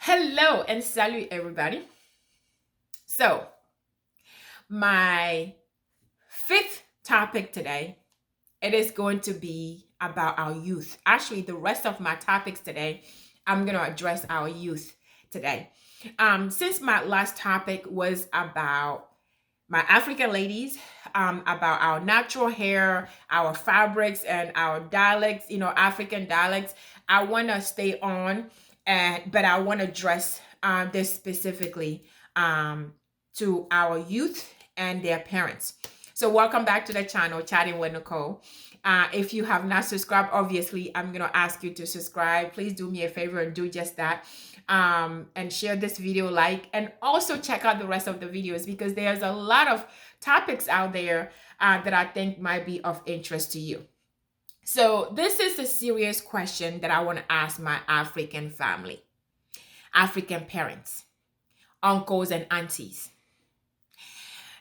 Hello and salut everybody. So, my fifth topic today, it is going to be about our youth. Actually, the rest of my topics today, I'm going to address our youth today. Since my last topic was about my African ladies, about our natural hair, our fabrics, and our dialects, African dialects, I want to stay on, but I want to address this specifically to our youth and their parents. So, welcome back to the channel, Chatting with Nicole. If you have not subscribed, obviously, I'm going to ask you to subscribe. Please do me a favor and do just that. And share this video, and also check out the rest of the videos because there's a lot of topics out there that I think might be of interest to you. So this is a serious question that I want to ask my African family, African parents, uncles and aunties.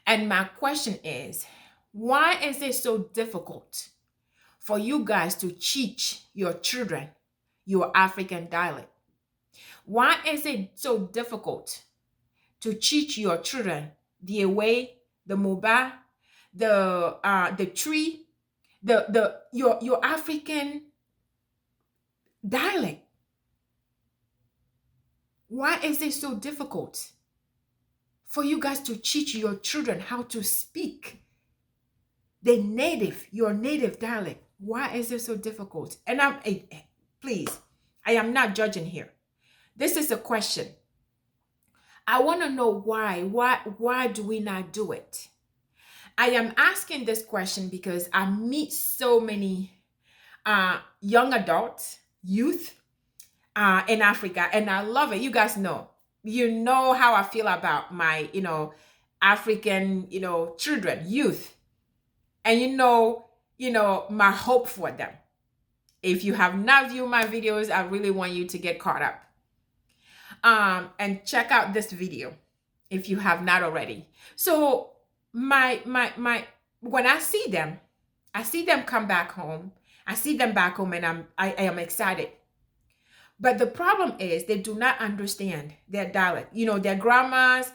And my question is, why is it so difficult for you guys to teach your children your African dialect? Why is it so difficult to teach your children the Ewe, the Moba, the tree, your African dialect? Why is it so difficult for you guys to teach your children how to speak your native dialect? Why is it so difficult? And please, I am not judging here. This is a question. I want to know why. Why do we not do it? I am asking this question because I meet so many young adults, youth in Africa, and I love it. You guys know. You know how I feel about my, African, children, youth. And my hope for them. If you have not viewed my videos, I really want you to get caught up. And check out this video if you have not already. So my when I see them come back home. I see them back home and I am excited. But the problem is they do not understand their dialect. Their grandmas,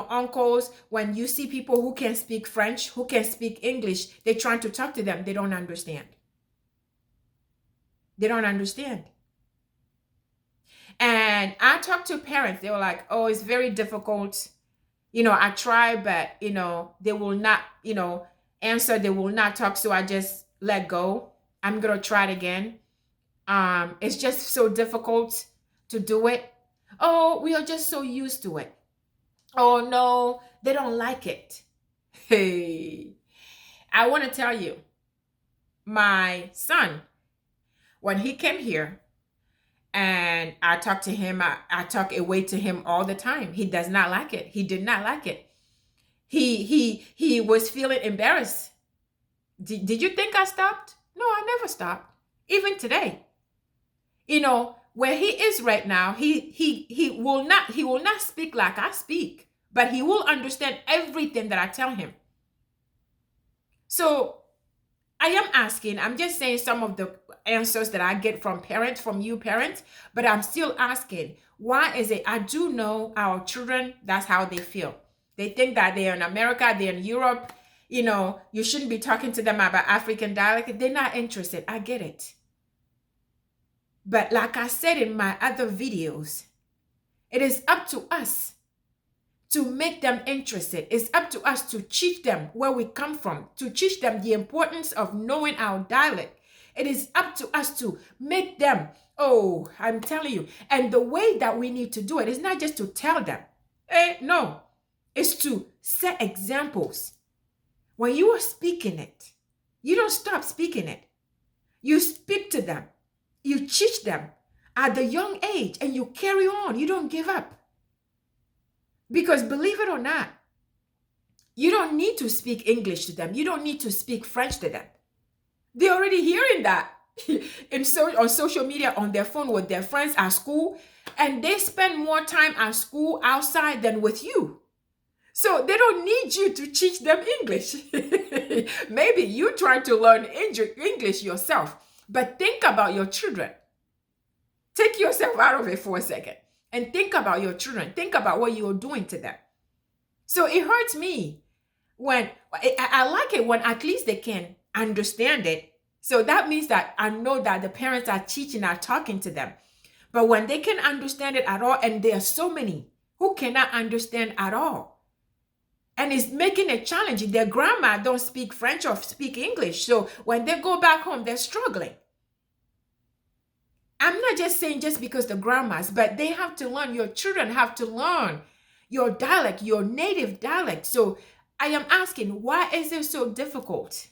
uncles, when you see people who can speak French, who can speak English, they're trying to talk to them. They don't understand. They don't understand. And I talked to parents. They were like, oh, it's very difficult. I try, but, they will not, answer. They will not talk. So I just let go. I'm going to try it again. It's just so difficult to do it. Oh, we are just so used to it. Oh, no, they don't like it. Hey, I want to tell you, my son, when he came here, and I talk to him, I talk away to him all the time. He does not like it. He did not like it. He was feeling embarrassed. Did you think I stopped? No, I never stopped. Even today. Where he is right now, he will not speak like I speak, but he will understand everything that I tell him. So I am asking, I'm just saying some of the answers that I get from you parents, but I'm still asking, why is it? I do know our children, that's how they feel. They think that they're in America, they're in Europe, you shouldn't be talking to them about African dialect. They're not interested. I get it. But like I said in my other videos, it is up to us to make them interested. It's up to us to teach them where we come from, to teach them the importance of knowing our dialect. It is up to us to make them, oh, I'm telling you. And the way that we need to do it is not just to tell them. No, it's to set examples. When you are speaking it, you don't stop speaking it. You speak to them. You teach them at the young age and you carry on. You don't give up. Because believe it or not, you don't need to speak English to them. You don't need to speak French to them. They're already hearing that on social media, on their phone, with their friends at school. And they spend more time at school outside than with you. So they don't need you to teach them English. Maybe you try to learn English yourself. But think about your children. Take yourself out of it for a second. and think about your children. Think about what you're doing to them. So it hurts me when I like it when at least they can understand it. So that means that I know that the parents are teaching, are talking to them. But when they can understand it at all, and there are so many who cannot understand at all, and it's making it challenging. Their grandma don't speak French or speak English. So when they go back home, they're struggling. I'm not just saying just because the grandmas, but they have to learn, your children have to learn your dialect, your native dialect. So I am asking, why is it so difficult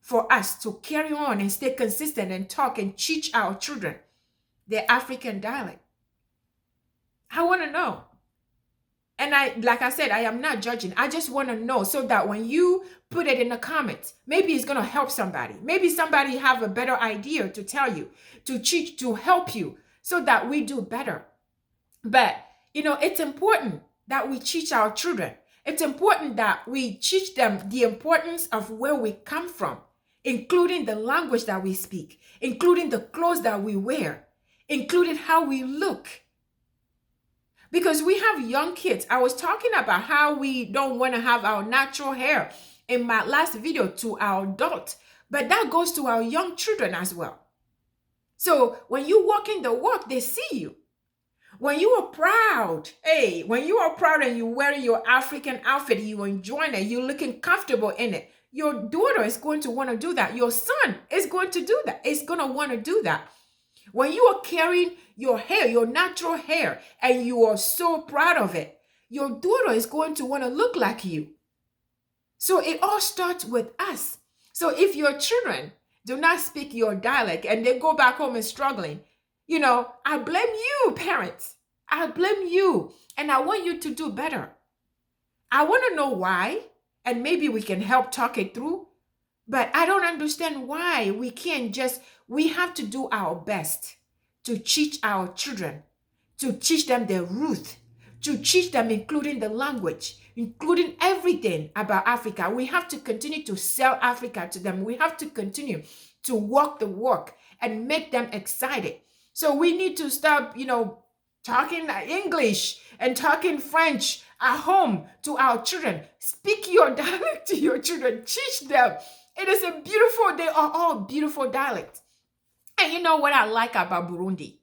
for us to carry on and stay consistent and talk and teach our children their African dialect? I want to know. And like I said, I am not judging. I just want to know so that when you put it in the comments, maybe it's going to help somebody. Maybe somebody have a better idea to tell you, to teach, to help you so that we do better. But, it's important that we teach our children. It's important that we teach them the importance of where we come from, including the language that we speak, including the clothes that we wear, including how we look. Because we have young kids. I was talking about how we don't want to have our natural hair in my last video to our adults, but that goes to our young children as well. So when you walk in the walk, they see you. When you are proud, when you are proud and you're wearing your African outfit, you're enjoying it, you're looking comfortable in it, your daughter is going to want to do that. Your son is going to do that. It's going to want to do that. When you are carrying your hair, your natural hair, and you are so proud of it, your daughter is going to want to look like you. So it all starts with us. So if your children do not speak your dialect and they go back home and struggling, I blame you, parents. I blame you. And I want you to do better. I want to know why, and maybe we can help talk it through. But I don't understand why we have to do our best to teach our children, to teach them their roots, to teach them including the language, including everything about Africa. We have to continue to sell Africa to them. We have to continue to walk the walk and make them excited. So we need to stop, talking English and talking French at home to our children. Speak your dialect to your children. Teach them. It is they are all beautiful dialects. And you know what I like about Burundi?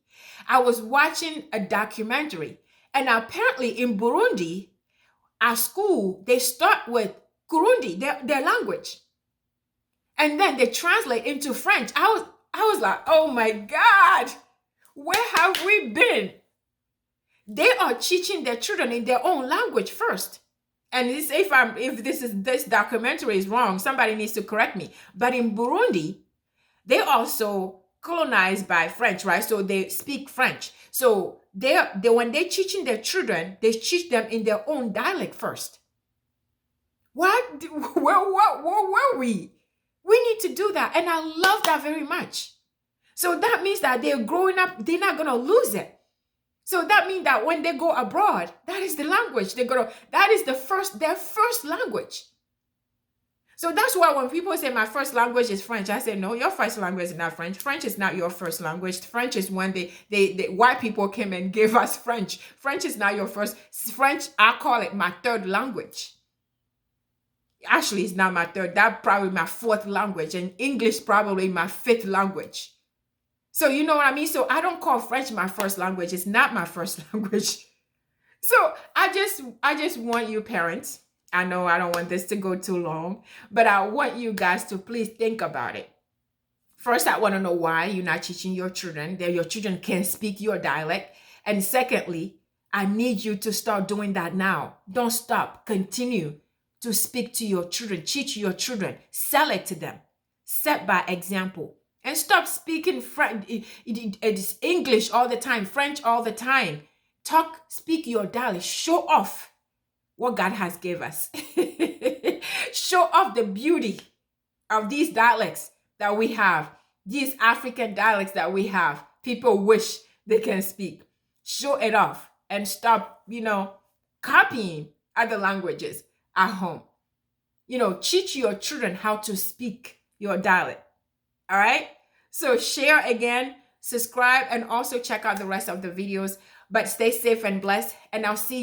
I was watching a documentary, and apparently in Burundi, at school, they start with Kurundi, their language. And then they translate into French. I was like, oh my God, where have we been? They are teaching their children in their own language first. And if this documentary is wrong, somebody needs to correct me. But in Burundi, they also colonized by French, right? So they speak French. So when they're teaching their children, they teach them in their own dialect first. What? Where were we? We need to do that. And I love that very much. So that means that they're growing up, they're not going to lose it. So that means that when they go abroad, that is the language that is their first language. So that's why when people say my first language is French, I say, no, your first language is not French. French is not your first language. French is when the white people came and gave us French. French is not your first. French, I call it my third language. Actually, it's not my third. That's probably my fourth language. And English probably my fifth language. So you know what I mean? So I don't call French my first language. It's not my first language. So I just want you parents, I know I don't want this to go too long, but I want you guys to please think about it. First, I want to know why you're not teaching your children that your children can speak your dialect. And secondly, I need you to start doing that now. Don't stop. Continue to speak to your children. Teach your children. Sell it to them. Set by example. And stop speaking it's English all the time, French all the time. Speak your dialect. Show off what God has gave us. Show off the beauty of these dialects that we have, these African dialects that we have. People wish they can speak. Show it off and stop, copying other languages at home. Teach your children how to speak your dialect. All right. So share again, subscribe, and also check out the rest of the videos. But stay safe and blessed, and I'll see you